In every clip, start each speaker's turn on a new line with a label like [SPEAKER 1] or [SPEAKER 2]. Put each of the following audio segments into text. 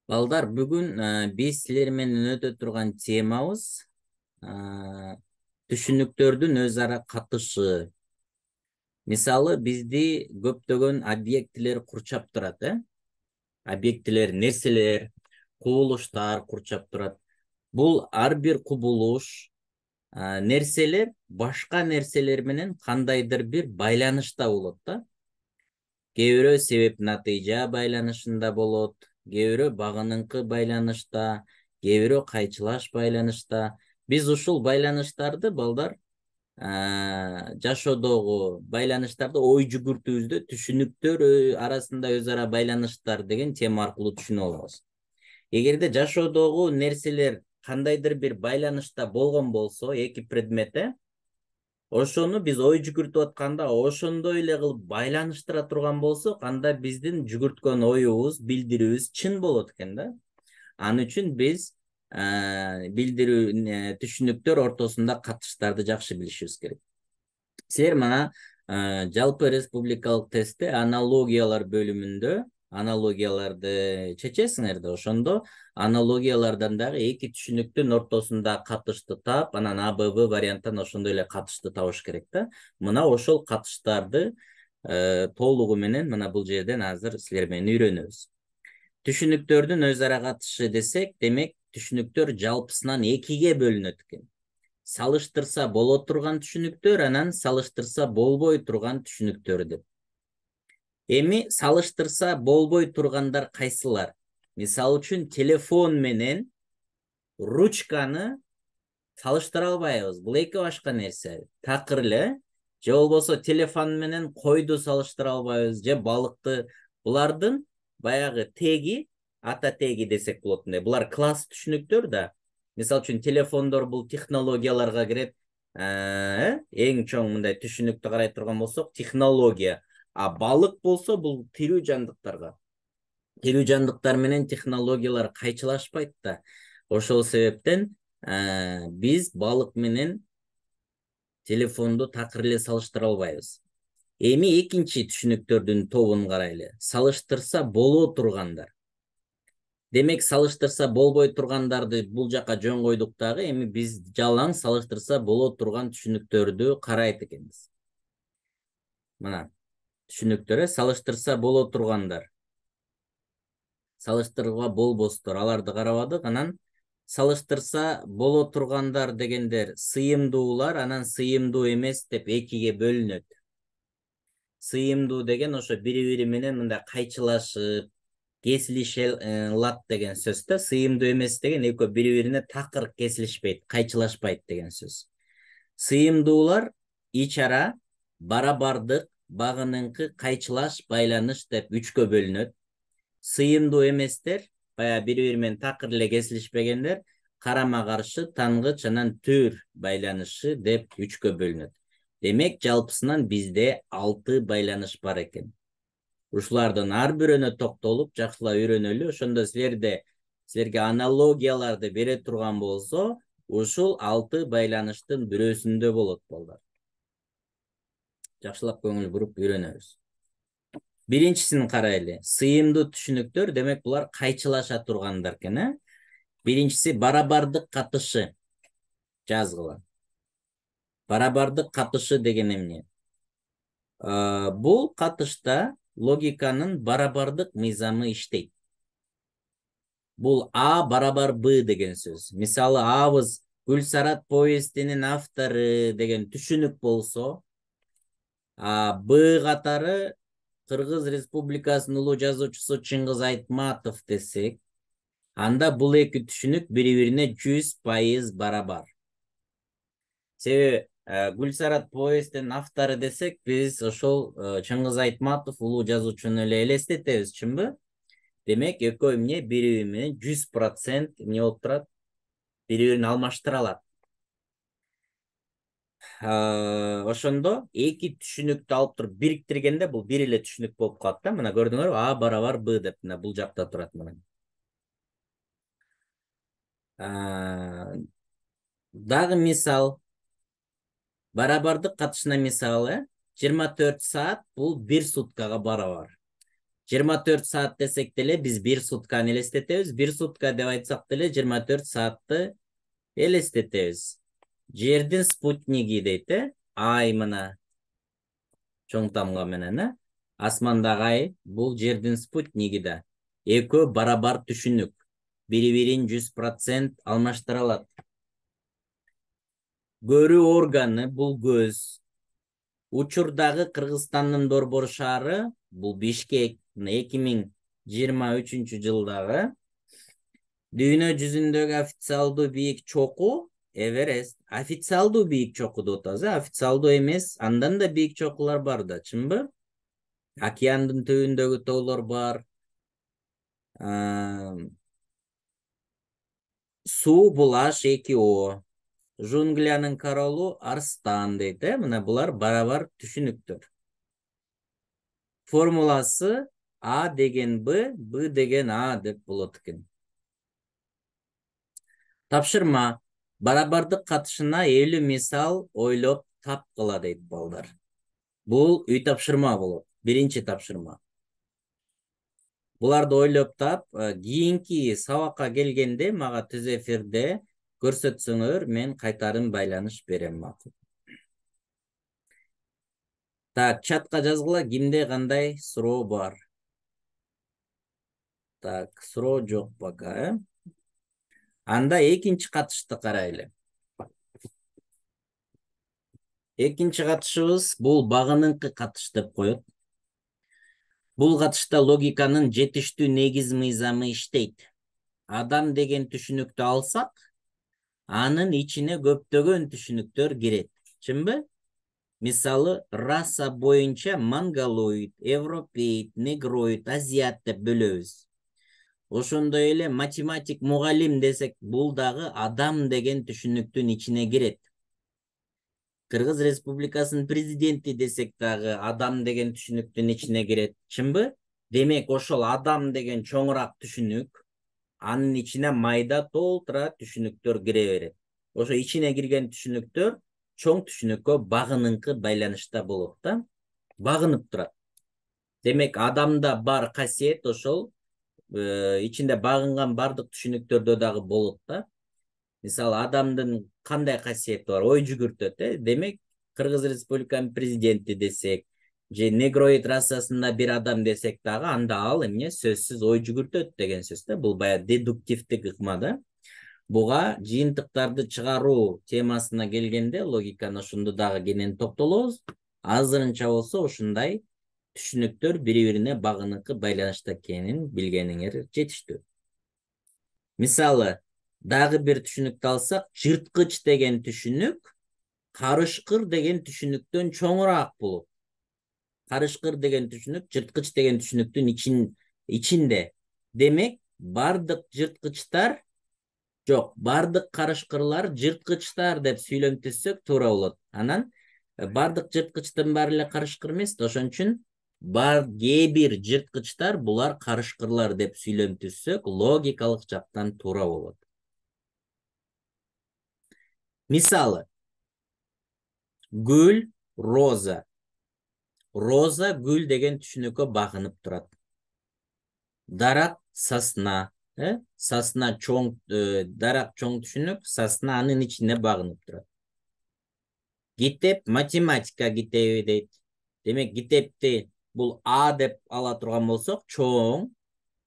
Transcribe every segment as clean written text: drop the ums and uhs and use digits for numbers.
[SPEAKER 1] Балдар, бүгүн биз силер менен өтө турган темабыз түшүнүктөрдүн өз ара катышы. Мисалы, бизди көптөгөн объектилер курчап турат, объектилер, нерселер, кубулуштар курчап турат. Бул ар бир кубулуш, нерселер башка нерселер менен кандайдыр бир байланышта болот да. Кээ бирөө себеп натыйжа байланышында болот, кээ бирөө багыныңкы байланышта, кээ бирөө кайчылаш байланышта. Биз ушул байланыштарды, балдар, жашоодогу байланыштарды ой жүгүртүүбүздө түшүнүктөр арасында өз ара байланыштар деген тема аркылуу түшүнүп алабыз. Эгерде жашоодогу нерселер кандайдыр бир байланышта болгон болсо, эки предмет, ошону биз ой жүгүртүп атканда ошондой эле кылып байланыштыра турган болсок, анда биздин жүгүрткөн оюбуз, билдирүүбүз чын болот экен да. Ал үчүн биз билдирүү түшүнүктөр ортосунда катыштарды жакшы билишибиз керек. Силер мына жалпы республикалык тестте аналогиялар бөлүмүндө аналогияларды чечесиңер да, ошондо аналогиялардан дагы эки түшүнүктүн ортосунда катышты таап, анан АБВ варианттан ошондой эле катышты табыш керек да. Мына ошол катыштарды толугу менен мына бул жерден азыр силер менен үйрөнөбүз. Түшүнүктөрдүн өз ара катышы десек, демек түшүнүктөр жалпысынан экиге бөлүнөт экен. Салыштырса боло турган түшүнүктөр, анан салыштырса болбой турган түшүнүктөр деп. Эми салыштырса болбой тургандар кайсылар? Мисалы үчүн телефон менен ручканы салыштыра албайбыз. Бул эки башка нерсе. Такыр эле, же болбосо телефон менен койду салыштыра албайбыз, же балыкты. Булардын баягы теги, ата теги десек болот. Булар класс түшүнүктөр да. Мисалы үчүн телефондор бул технологияларга кирет. Эң чоң мындай түшүнүктү карай турган болсок, технология. А балык болсо бул тирүү жандыктарга. Тирүү жандыктар менен технологиялар кайчылашпайт да. Ошол себептен биз балык менен телефонду такыр эле салыштыра албайбыз. Эми экинчи түшүнүктөрдүн тобун карайлы. Салыштырса боло тургандар. Демек, салыштырса болбой тургандарды бул жака жөн койдук дагы, эми биз жалаң салыштырса боло турган түшүнүктөрдү карайт экенбиз. Мына, түшүнүктөрү салыштырса боло тургандар. Салыштырууга болбостор, аларды карабадык. Анан салыштырса боло тургандар дегендер сыйымдуулар, анан сыйымдуу эмес деп экиге бөлүнөт. Сыйымдуу деген ошо бири-бири менен мындай кайчылашып, кесилише алат деген сөз да. Сыйымдуу эмес деген экөө бири-бирине такыр кесилишпейт, кайчылашпайт деген сөз. Сыйымдуулар ич ара, барабардык, багыныңкы, кайчылаш, байланыш деп үчкө бөлүнөт. Сыйымдуу эместер, бая бири-бири менен такыр эле кесилишпегендер, карама каршы, тангыч, анан түр байланышы деп үчкө бөлүнөт. Демек, жалпысынан бизде 6 байланыш бар экен. Ушулардын ар бирөөнө токтолуп, жакшылап үйрөнөлү. Ошондо силерге аналогияларды бере турган болсо, ушул 6 байланыштын бирөөсүндө болот, балдар. Жакшылап көңүл буруп үйрөнөбүз. Биринчисин карайлы. Сыйымдуу түшүнүктөр, демек булар кайчылаша тургандар экен. Биринчиси барабардык катышы. Жазгыла. Барабардык катышы деген эмне? Бул катышта логиканын барабардык мыйзамы иштейт. Бул А барабар Б деген сөз. Мисалы, Абыз Гүлсарат повестинин автору деген түшүнүк болсо, Б катары Кыргыз Республикасынын улуу жазуучусу Чыңгыз Айтматов десек, анда бул эки түшүнүк бири-бирине 100% барабар. Себеби Гүлсарат повестинин автору десек, биз ошол Чыңгыз Айтматов улуу жазуучуну эле элестетебиз, чынбы? Демек, экөө эмне бири-бири менен 100% эмне болуп турат? Бири-бирин алмаштыра алат. Ошондо эки түшүнүктү алып туруп бириктиргенде бул бир эле түшүнүк болуп калат да. Мына көрдүңөрбү? А барабар Б деп мына бул жакта турат мына. Дагы мисал, барабардык катышына мисалы, 24 саат бул 1 суткага барабар. 24 saat desek деле biz bir sutkani elестетебиз. Bir sutka деп айтсак деле 24 saatты elестетебиz. Жердин спутниги дейт, ай мына чоң тамга менен, асмандагы ай бул жердин спутниги да. Экөө барабар түшүнүк. Бири-бирин 100% алмаштыра алат. Көрүү органы бул көз. Учурдагы Кыргызстандын Борбор шаары бул Бишкек 2023-жылдагы дүйнө жүзүндөгү официалдуу бийик чокуу Эверест. Официалдуу бийик чокуу деп атабыз, официалдуу эмес, андан да бийик чокулар бар да, чынбы? Океандын түбүндөгү тоолор бар. Суу бул H2O. Жунглянын королу арстан дейт, мына булар барабар түшүнүктөр. Формуласы А деген Б, Б деген А деп болот экен. Тапшырма. Барабардык катышына 50 мисал ойлоп тапкыла дейт балдар. Бул үй тапшырма болот. Биринчи тапшырма. Буларды ойлоп тап, кийинки сабакка келгенде мага түз эфирде көрсөтсөңөр, мен кайтарын байланыш берем макул. Так, чатка жазгыла, кимде кандай суроо бар? Так, суроо жок пока, Анда экинчи катышты карайлы. Экинчи катышыбыз бул багыныңкы катыш деп коет. Бул катышта логиканын жетиштүү негиз мыйзамы иштейт. Адам деген түшүнүктү алсак, анын ичине көптөгөн түшүнүктөр кирет. Чынбы? Мисалы, раса боюнча монголоид, европеид, негроид, азиат деп бөлөбүз. Ошондой эле математик мугалим десек, бул дагы адам деген түшүнүктүн ичине кирет. Кыргыз Республикасынын президенти десек дагы адам деген түшүнүктүн ичине кирет. Чынбы? Демек, ошол адам деген чоңураак түшүнүк, анын ичине майда толтура түшүнүктөр кире берет. Ошо ичине кирген түшүнүктөр чоң түшүнүккө багыныңкы байланышта болот да, багынып турат. Демек, адамда бар касиет ошол ичинде багынган бардык түшүнүктөрдө дагы болот да. Мисалы, адамдын кандай касиети бар? Ой жүгүртөт, Демек, Кыргыз Республиканын президенти десек, же негроид расасында бир адам десек дагы, анда ал эмне сөзсүз ой жүгүртөт деген сөз да. Бул бая дедуктивдик ыкма да. Буга жыйынтыктарды чыгаруу темасына келгенде логиканы ошондо дагы кенен токтолобуз. Азырынча болсо ушундай түшүнүктөр бири-бирине багыныңкы байланышта экенин билгениңер жетиштүү. Мисалы, дагы бир түшүнүктү алсак, жырткыч деген түшүнүк карышкыр деген түшүнүктөн чоңураак болот. Карышкыр деген түшүнүк жырткыч деген түшүнүктүн ичинде. Демек, бардык жырткычтар жок, бардык карышкырлар жырткычтар деп сүйлөмтүзсөк туура болот. Анан бардык жырткычтын баары эле карышкыр эмес, ошон үчүн кээ бир жырткычтар булар карышкырлар деп сүйлөмтүзсөк логикалык жактан туура болот. Мисалы, гүл, роза. Роза гүл деген түшүнүккө багынып турат. Дарак, сосна. Сосна чоң, дарак чоң түшүнүк, сосна анын ичине багынып турат. Китеп, математика китеби дейт. Демек, китепти бул А деп ала турган болсок, чоң,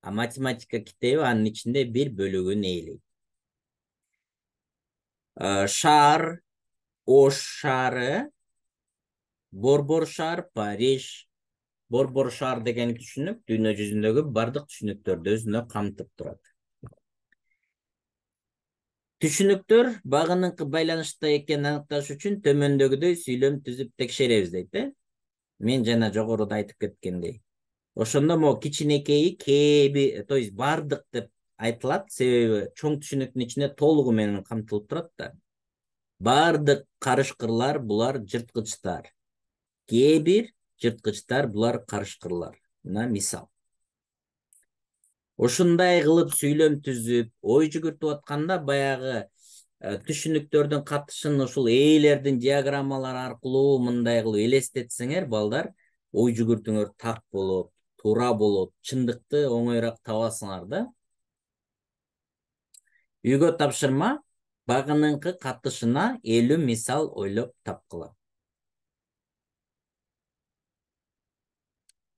[SPEAKER 1] а математика китеби анын ичинде бир бөлүгүн ээлейт. Шаар, Ош шаары, Борбор шаар, Париж. Борбор шаар деген түшүнүк дүйнө жүзүндөгү бардык түшүнүктөрдү өзүнө камтып турат. Түшүнүктөр багыныңкы байланышта экенин аныкташ үчүн төмөндөгүдөй сүйлөм түзүп текшеребиз дейт. Мен жана жогоруда айтып кеткендей. Ошондо могу кичинекейи кээби, то есть бардык деп айтылат, себеби чоң түшүнүктүн ичине толугу менен камтылып турат да. Бардык карышкырлар булар жырткычтар. Кээ бир жырткычтар булар карышкырлар. Мына мисал. Ошундай кылып сүйлөм түзүп, ой жүгүртүп атканда баягы түшүнүктөрдүн катышын ушул ээлердин диаграммалары аркылуу мындай кылып элестетсеңер, балдар, ой жүгүртүүңөр так болот, туура болот. Чындыкты оңойраак табасыңар да. Үйгө тапшырма багыныңкы катышына 50 мисал ойлоп тапкыла.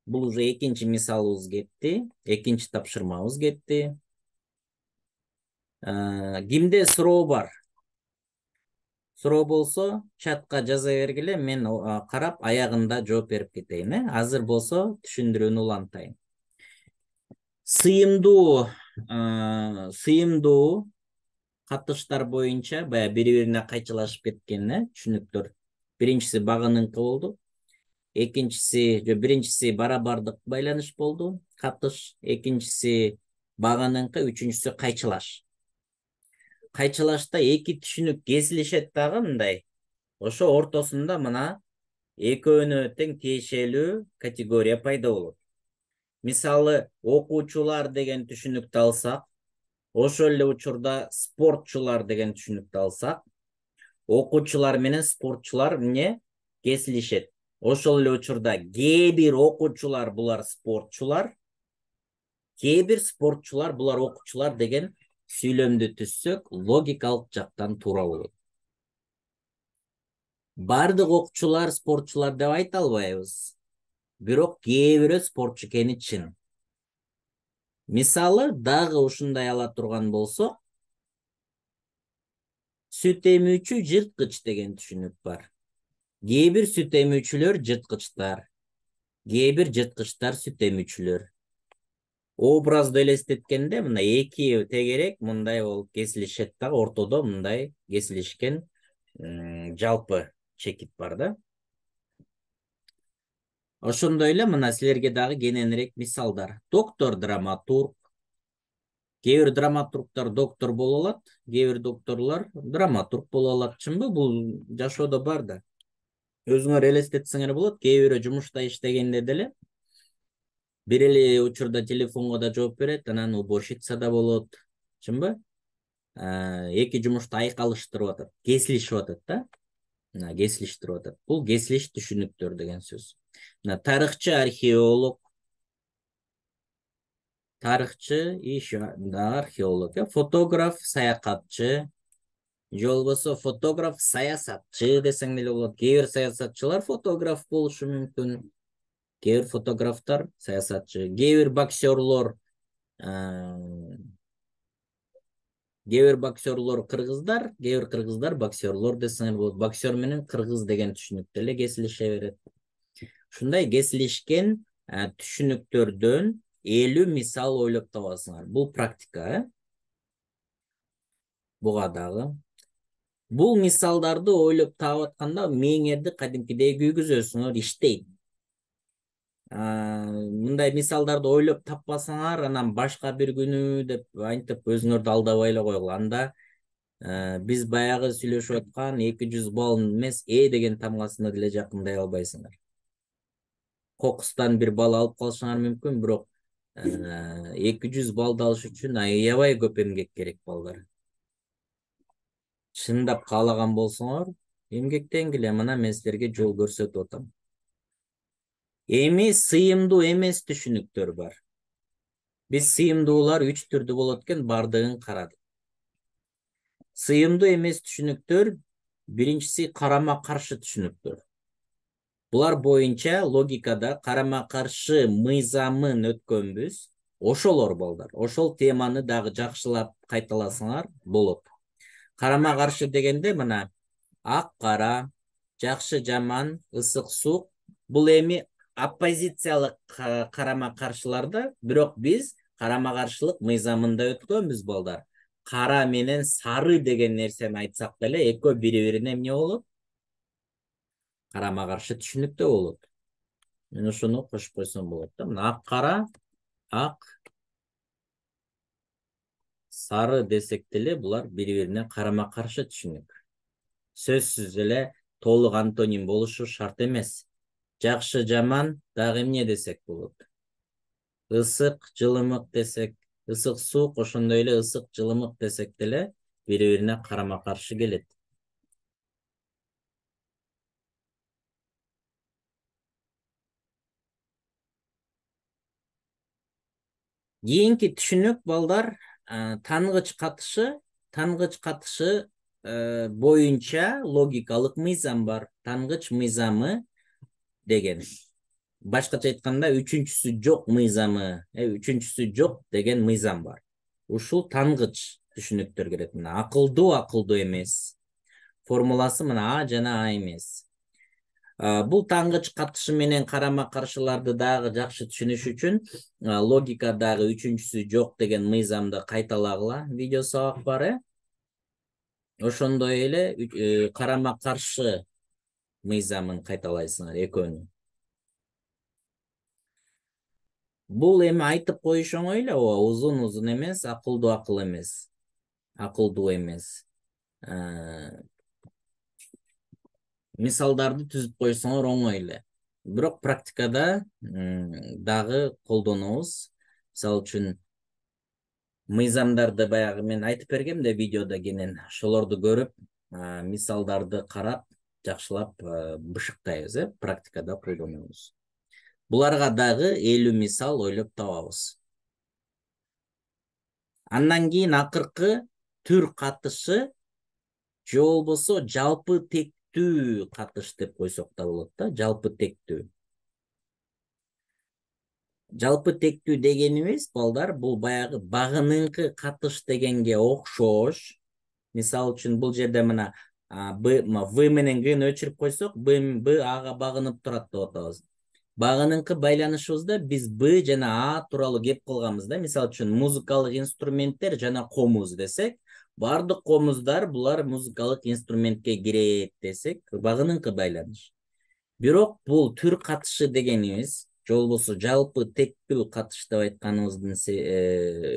[SPEAKER 1] Бул уже экинчи мисалыбыз кетти, экинчи тапшырмабыз кетти. Кимде суроо бар? Суроо болсо чатка жаза бергиле, мен карап аягында жооп берип кетейин. Азыр болсо түшүндүрүүнү улантайын. Сыйымдуу катыштар боюнча баягы бири-бирине кайчылашып кеткен түшүнүктөр. Биринчиси багыныңкы болду. Биринчиси барабардык байланыш болду, катыш. Экинчиси багыныңкы, үчүнчүсү кайчылаш. Кайчылашта эки түшүнүк кесилишет дагы мындай. Ошо ортосунда мына экөөнө тең тиешелүү категория пайда болот. Мисалы, окуучулар деген түшүнүктү алсак, ошол эле учурда спортчулар деген түшүнүктү алсак, окуучулар менен спортчулар эмне кесилишет. Ошол эле учурда кээ бир окуучулар булар спортчулар, кээ бир спортчулар булар окуучулар деген сүйлөмдү түзсөк, логикалык жактан туура болот. Бардык окуучулар спортчулар деп айта албайбыз. Бирок кээ бирөө спортчу экени чын. Мисалы, дагы ушундай ала турган болсок, сүт эмүүчү жырткыч деген түшүнүк бар. Кээ бир сүт эмүүчүлөр жырткычтар, кээ бир жырткычтар сүт эмүүчүлөр. Образды элестеткенде мына эки тегерек мындай болуп кесилишет дагы, ортодо мындай кесилишкен жалпы чекит бар да. Ошондой эле мына силерге дагы кененирээк мисалдар. Доктор, драматург. Кээ бир драматургтар доктор боло алат, кээ бир докторлор драматург боло алат. Чынбы? Бул жашоодо бар да. Өзүңөр элестетсеңер болот, кээ бирөө жумушта иштегенде деле бир эле учурда телефонго да жооп берет, анан уборщица да болот. Чынбы? Эки жумушту айкалыштырып атат, кесилишип атат да. Кесилиштирип атат. Бул кесилиш түшүнүктөр деген сөз. Тарыхчы, археолог, фотограф, саякатчы, же болбосо фотограф, саясатчы десең деле болот. Кээ бир саясатчылар фотограф болушу мүмкүн. Кээ бир фотографтар саясатчы, кээ бир боксерлор, кыргыздар, кээ бир кыргыздар боксерлор десең болот. Боксер менен кыргыз деген түшүнүк деле кесилише берет. Ушундай кесилишкен түшүнүктөрдөн 50 мисал ойлоп табасыңар. Бул практика, буга дагы. Бул мисалдарды ойлоп таап атканда мээңерди кадимкидей күйгүзөсүңөр, иштейт. Мындай мисалдарды ойлоп таппасаңар, анан башка бир күнү деп антип өзүңөрдү алдабай эле койгула. Анда биз баягы сүйлөшүп аткан 200 балл эмес, деген тамгасына деле жакындай албайсыңар. Кокустан бир балл алып калышыңар мүмкүн, бирок 200 баллды алыш үчүн аябай көп эмгек керек балдар. Чындап каалаган болсоңор, эмгектенгиле, мына мен силерге жол көрсөтүп атам. Эми сыйымдуу эмес түшүнүктөр бар. Биз сыйымдуулар 3 түрдүү болот экен, бардыгын карадык. Сыйымдуу эмес түшүнүктөр, биринчиси карама-каршы түшүнүктөр. Булар боюнча логикада карама-каршы мыйзамын өткөнбүз. Ошолор балдар. Ошол теманы дагы жакшылап кайталасаңар болот. Карама-каршы дегенде мына ак-кара, жакшы-жаман, ысык-суук. Бул эми оппозициялык карама-каршыларда, бирок биз карама-каршылык мыйзамында өткөнбүз балдар. Кара менен сары деген нерсени айтсак деле экөө бири-бирине эмне болот? Карама-каршы түшүнүктө болот. Мен ошону кошуп койсом болот да. Мына ак-кара, ак, сары десек деле булар бири-бирине карама-каршы түшүнүк. Сөзсүз эле толук антоним болушу шарт эмес. Жакшы, жаман дагы эмне десек болот? Ысык, жылымык десек, ысык суук, ошондой эле ысык, жылымык десек деле бири-бирине карама-каршы келет. Кийинки түшүнүк балдар, тангыч катышы боюнча логикалык мыйзам бар. Тангыч мыйзамы деген. Башкача айтканда үчүнчүсү жок мыйзамы, үчүнчүсү жок деген мыйзам бар. Ушул тангыч түшүнүктөр кирет. Мына акылдуу эмес. Формуласы мына А жана А эмес. Бул таңгыч катышы менен карама каршыларды дагы жакшы түшүнүш үчүн логикадагы үчүнчүсү жок деген мыйзамды кайталагыла, видео сабак бар. Ошондой эле карама каршы мыйзамын кайталайсыңар экөөнү. Бул эми айтып коюш оңой эле, узун эмес, акылдуу эмес. Акылдуу эмес. Мисалдарды түзүп койсоңор оңой эле. Бирок практикада дагы колдонобуз. Мисалы үчүн мыйзамдарды баягы мен айтып бергем да видеодо кенен. Ошолорду көрүп, мисалдарды карап, жакшылап бышыктайбыз, практикада колдонобуз. Буларга дагы 50 мисал ойлоп табабыз. Андан кийин акыркы түр катышы же болбосо жалпы тектүү катыш деп койсок да болот да, жалпы тектүү. Жалпы тектүү дегенибиз балдар, бул баягы багыныңкы катыш дегенге окшош. Мисалы үчүн бул жерде мына В менен Гны өчүрүп койсок, Б Ага багынып турат деп атабыз. Багыныңкы байланышыбызда биз Б жана А тууралуу кеп кылганбыз да. Мисалы үчүн музыкалык инструменттер жана комуз десек, бардык комуздар булар музыкалык инструментке кирет десек, багыныңкы байланыш. Бирок бул түр катышы дегенибиз, же болбосо жалпы тектүү катыш деп айтканыбыздын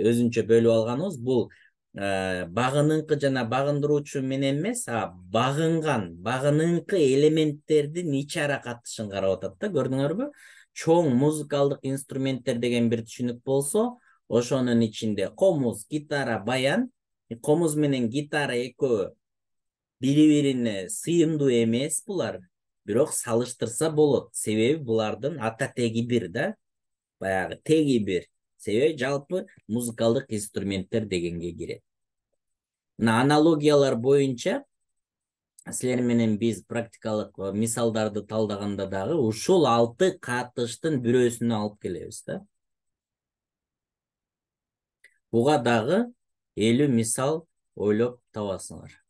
[SPEAKER 1] өзүнчө бөлүп алганыбыз, бул багыныңкы жана багындыруучу менен эмес, багыныңкы элементтердин ичара катышын карап атат да, көрдүңөрбү? Чоң музыкалдык инструменттер деген бир түшүнүк болсо, ошонун ичинде комуз, гитара, баян, комуз менен гитара экөө бири-бирине сыйымдуу эмес булар. Бирок салыштырса болот. Себеби булардын ата теги бир да. Баягы теги бир. Себеби жалпы музыкалдык инструменттер дегенге кирет. Мына аналогиялар боюнча силер менен биз практикалык мисалдарды талдаганда дагы ушул 6 катыштын бирөөсүнө алып келебиз да. Буга дагы 50 мисал ойлоп табасыңар.